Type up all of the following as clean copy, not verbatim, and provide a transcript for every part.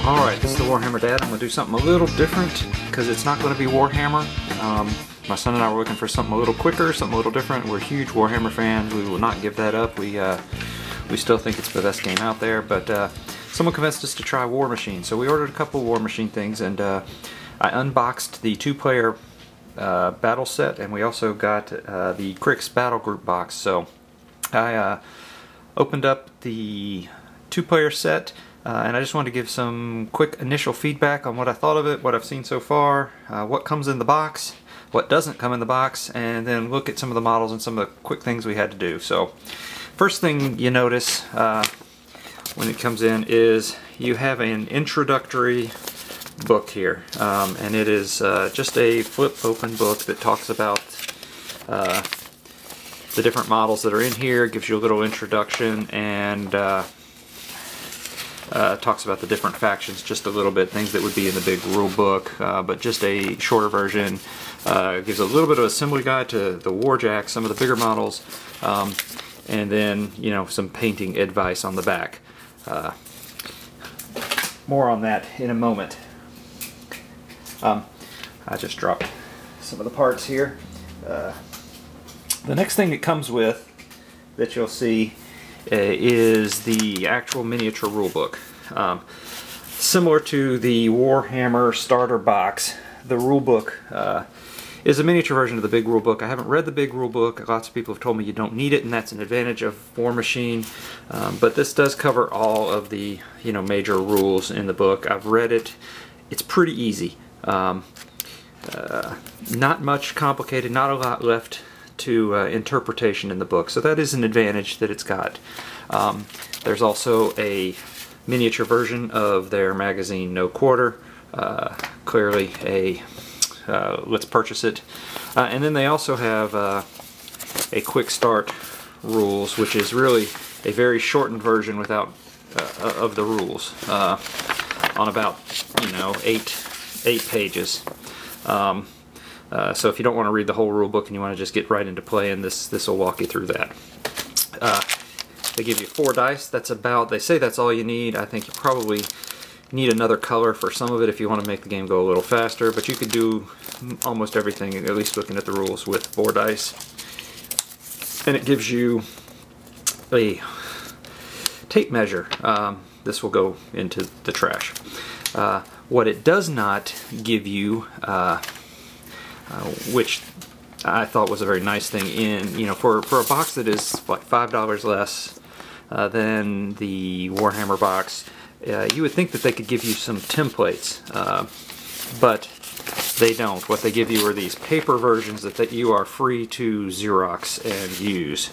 Alright, this is the Warhammer Dad. I'm going to do something a little different because it's not going to be Warhammer. My son and I were looking for something a little quicker, something a little different. We're huge Warhammer fans. We will not give that up. We still think it's the best game out there, but someone convinced us to try War Machine. So we ordered a couple of War Machine things, and I unboxed the 2-player battle set, and we also got the Cryx battle group box. So I opened up the 2-player set, and I just wanted to give some quick initial feedback on what I thought of it, what I've seen so far, what comes in the box, what doesn't come in the box, and then look at some of the models and some of the quick things we had to do. So first thing you notice when it comes in is you have an introductory book here, and it is just a flip open book that talks about the different models that are in here, gives you a little introduction, and talks about the different factions just a little bit, things that would be in the big rule book, but just a shorter version. Gives a little bit of assembly guide to the Warjacks, some of the bigger models, and then, you know, some painting advice on the back. More on that in a moment. I just dropped some of the parts here. The next thing it comes with that you'll see is the actual miniature rulebook. Similar to the Warhammer starter box, the rulebook is a miniature version of the big rulebook. I haven't read the big rulebook. Lots of people have told me you don't need it, and that's an advantage of War Machine. But this does cover all of the major rules in the book. I've read it. It's pretty easy. Not much complicated, not a lot left to interpretation in the book, so that is an advantage that it's got. There's also a miniature version of their magazine No Quarter, clearly a let's purchase it, and then they also have a quick start rules, which is really a very shortened version without of the rules, on about 8 pages. So if you don't want to read the whole rule book and you want to just get right into playing, this will walk you through that. They give you 4 dice. They say that's all you need. I think you probably need another color for some of it if you want to make the game go a little faster, but you could do almost everything, at least looking at the rules, with 4 dice. And it gives you a tape measure. This will go into the trash. What it does not give you, which I thought was a very nice thing, for a box that is like $5 less than the Warhammer box, you would think that they could give you some templates, but they don't. What they give you are these paper versions that you are free to Xerox and use.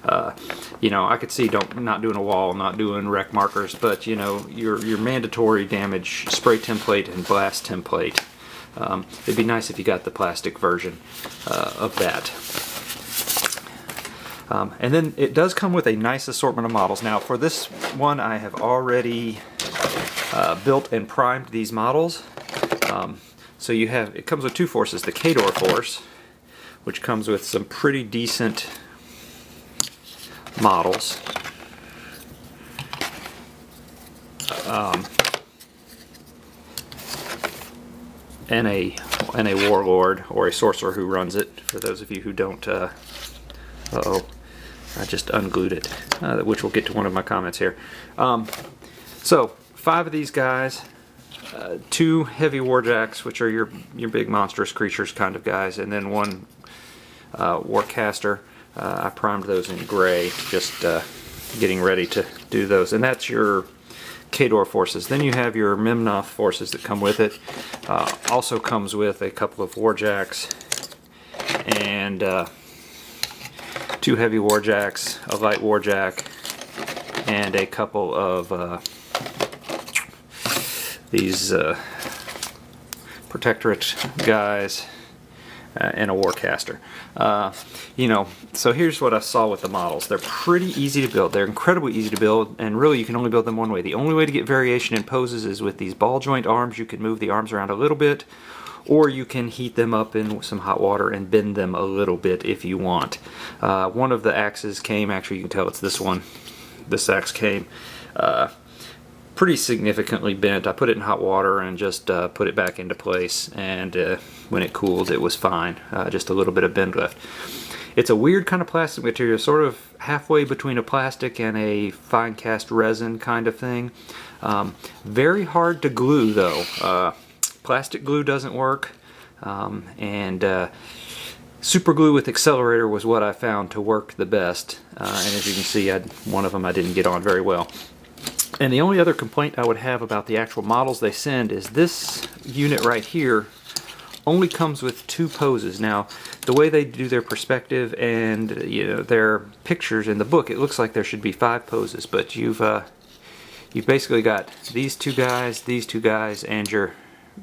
I could see not doing a wall, not doing rec markers, but your mandatory damage spray template and blast template. It'd be nice if you got the plastic version of that. And then it does come with a nice assortment of models. Now for this one, I have already built and primed these models. So it comes with 2 forces, the Khador force, which comes with some pretty decent models. And a warlord or a sorcerer who runs it, for those of you who don't uh-oh, I just unglued it, which we'll get to one of my comments here. So 5 of these guys, 2 heavy warjacks, which are your big monstrous creatures kind of guys, and then 1 warcaster. I primed those in gray, just getting ready to do those, and that's your Khador forces. Then you have your Memnoth forces that come with it. Also comes with a couple of warjacks and 2 heavy warjacks, a light warjack, and a couple of these protectorate guys, and a warcaster. So here's what I saw with the models. They're pretty easy to build. They're incredibly easy to build, and really you can only build them one way. The only way to get variation in poses is with these ball joint arms. You can move the arms around a little bit, or you can heat them up in some hot water and bend them a little bit if you want. One of the axes came, actually you can tell it's this one. This axe came pretty significantly bent. I put it in hot water and just put it back into place, and when it cooled it was fine. Just a little bit of bend left. It's a weird kind of plastic material, sort of halfway between a plastic and a fine cast resin kind of thing. Very hard to glue though. Plastic glue doesn't work, and super glue with accelerator was what I found to work the best. And as you can see, one of them I didn't get on very well. And the only other complaint I would have about the actual models they send is this unit right here only comes with 2 poses. Now, the way they do their perspective and their pictures in the book, it looks like there should be 5 poses, but you've basically got these 2 guys,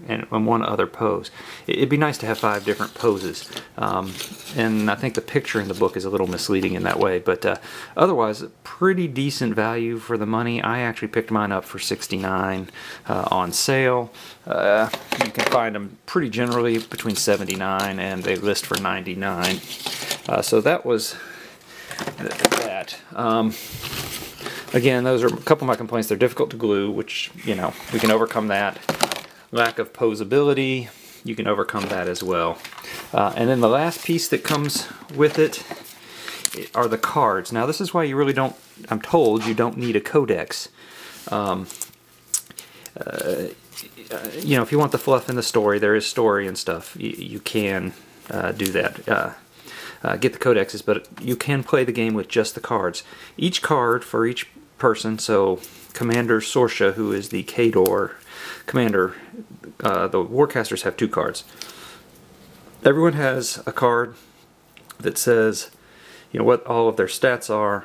and one other pose. It'd be nice to have 5 different poses, and I think the picture in the book is a little misleading in that way, but otherwise pretty decent value for the money. I actually picked mine up for $69 on sale. You can find them pretty generally between $79 and they list for $99. So that was that. Again, those are a couple of my complaints. They're difficult to glue, which, we can overcome that. Lack of posability, you can overcome that as well. And then the last piece that comes with it are the cards. Now this is why you really don't, I'm told, you don't need a codex. If you want the fluff in the story, there is story and stuff, you can do that. Get the codexes, but you can play the game with just the cards. Each card for each person, so Commander Sorsha, who is the Khador commander, the Warcasters have 2 cards. Everyone has a card that says, what all of their stats are,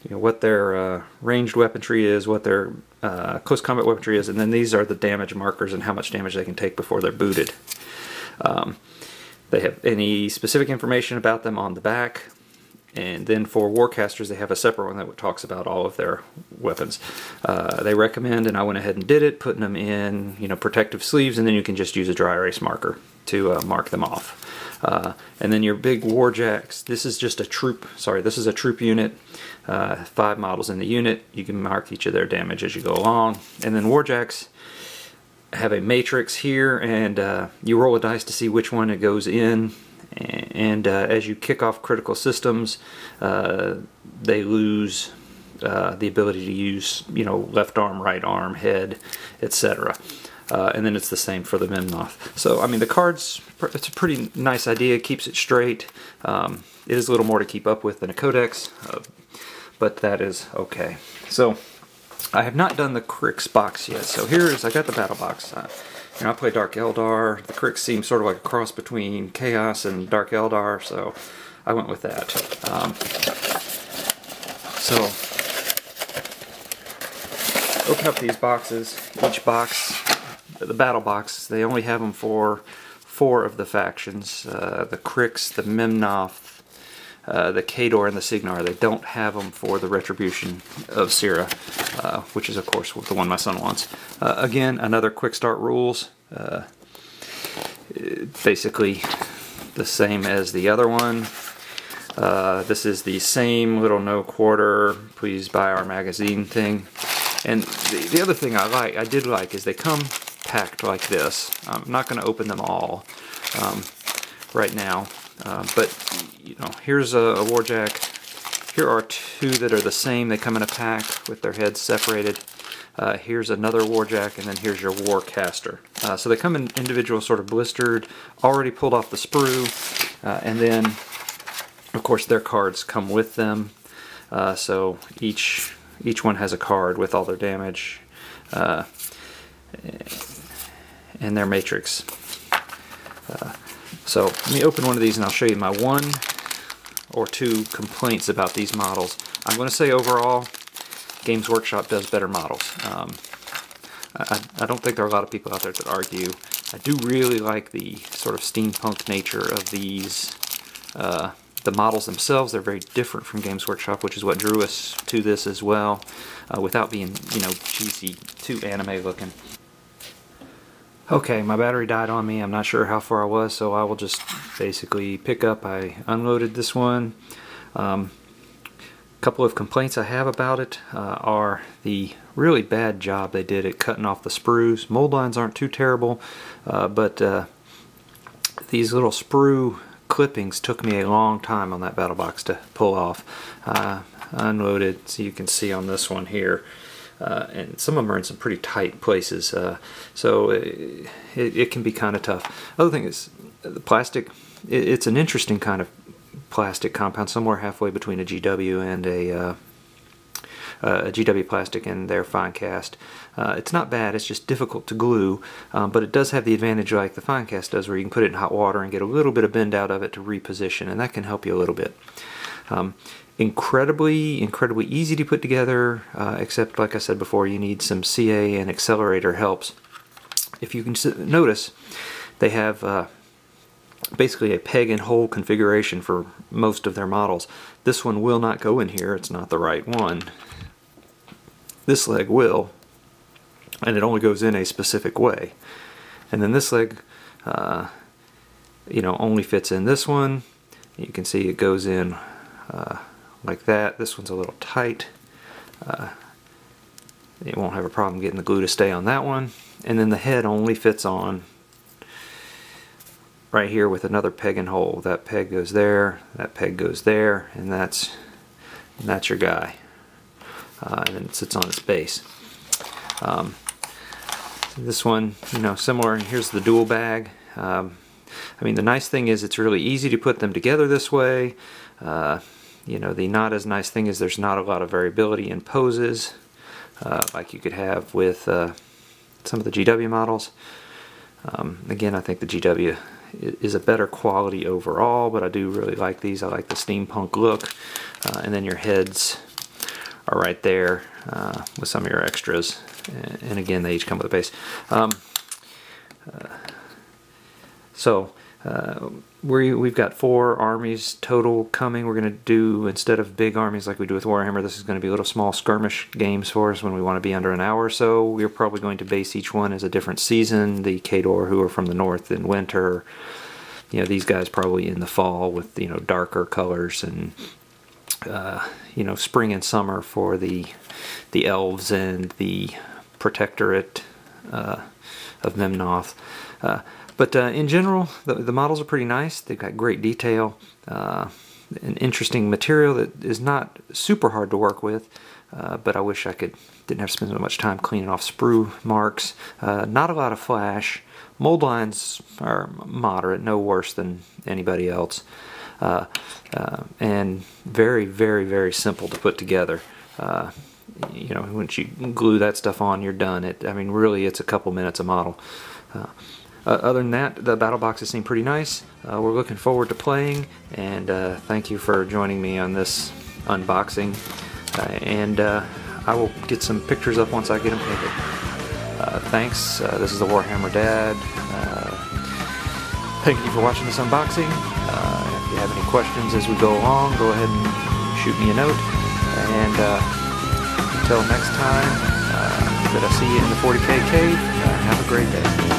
what their ranged weaponry is, what their close combat weaponry is, and then these are the damage markers and how much damage they can take before they're booted. They have any specific information about them on the back, and then for Warcasters they have a separate one that talks about all of their weapons. They recommend, and I went ahead and did it, putting them in protective sleeves, and then you can just use a dry erase marker to mark them off. And then your big warjacks, this is just a troop, this is a troop unit, 5 models in the unit. You can mark each of their damage as you go along. And then warjacks have a matrix here, and you roll a dice to see which one it goes in, and as you kick off critical systems, they lose the ability to use left arm, right arm, head, etc. And then it's the same for the Memnoth. So I mean, the cards, it's a pretty nice idea. It keeps it straight. It is a little more to keep up with than a codex, but that is okay. So I have not done the Cryx box yet. So I got the battle box. I play Dark Eldar. The Cryx seems sort of like a cross between Chaos and Dark Eldar, so I went with that. So open up these boxes. Each box, the battle box, they only have them for 4 of the factions: the Cryx, the Memnoth, the Khador, and the Signar. They don't have them for the Retribution of Sira, which is of course the one my son wants. Again, another quick start rules. Basically the same as the other one. This is the same little no quarter, please buy our magazine thing. And the other thing I did like is they come packed like this. I'm not going to open them all right now, but here's a warjack. Here are 2 that are the same. They come in a pack with their heads separated. Here's another warjack, and then here's your warcaster. So they come in individual, sort of blistered, already pulled off the sprue, and then of course their cards come with them. So each one has a card with all their damage and their matrix. So let me open one of these and I'll show you my 1 or 2 complaints about these models. I'm going to say overall, Games Workshop does better models. I don't think there are a lot of people out there that argue. I do really like the sort of steampunk nature of these. The models themselves, they're very different from Games Workshop, which is what drew us to this as well, without being, cheesy, too anime looking. Okay, my battery died on me. I'm not sure how far I was, so I will just basically pick up. I unloaded this one. couple of complaints I have about it are the really bad job they did at cutting off the sprues. Mold lines aren't too terrible, but these little sprue clippings took me a long time on that battle box to pull off. Unloaded, so you can see on this one here, and some of them are in some pretty tight places, so it can be kind of tough. Other thing is the plastic. It's an interesting kind of plastic compound, somewhere halfway between a GW and a GW plastic and their fine cast. It's not bad, it's just difficult to glue, but it does have the advantage like the fine cast does, where you can put it in hot water and get a little bit of bend out of it to reposition, and that can help you a little bit. Incredibly easy to put together, except like I said before, you need some CA and accelerator helps. If you can notice, they have basically a peg and hole configuration for most of their models. This one will not go in here, it's not the right one. This leg will, and it only goes in a specific way. And then this leg, you know, only fits in this one. You can see it goes in like that. This one's a little tight. You won't have a problem getting the glue to stay on that one. And then the head only fits on right here with another peg and hole. That peg goes there, that peg goes there, and that's your guy. And then it sits on its base. This one, you know, similar. And here's the dual bag. I mean, the nice thing is it's really easy to put them together this way. You know, the not as nice thing is there's not a lot of variability in poses, like you could have with some of the GW models. Again, I think the GW is a better quality overall, but I do really like these. I like the steampunk look, and then your heads are right there with some of your extras, and again, they each come with a base. We've got 4 armies total coming. We're going to do, instead of big armies like we do with Warhammer, this is going to be little small skirmish games for us when we want to be under an hour or so. We're probably going to base each one as a different season. The Khador, who are from the north in winter, you know, these guys probably in the fall with, you know, darker colors, and you know, spring and summer for the elves and the protectorate of Memnoth. But in general, the models are pretty nice. They've got great detail, an interesting material that is not super hard to work with, but I wish I didn't have to spend so much time cleaning off sprue marks. Not a lot of flash. Mold lines are moderate, no worse than anybody else, and very, very, very simple to put together. You know, once you glue that stuff on, you're done. I mean, really, it's a couple minutes a model. Other than that, the battle boxes seem pretty nice. We're looking forward to playing, and thank you for joining me on this unboxing. And I will get some pictures up once I get them painted. Thanks. This is the Warhammer Dad. Thank you for watching this unboxing. If you have any questions as we go along, go ahead and shoot me a note. And until next time, that I see you in the 40K cave, have a great day.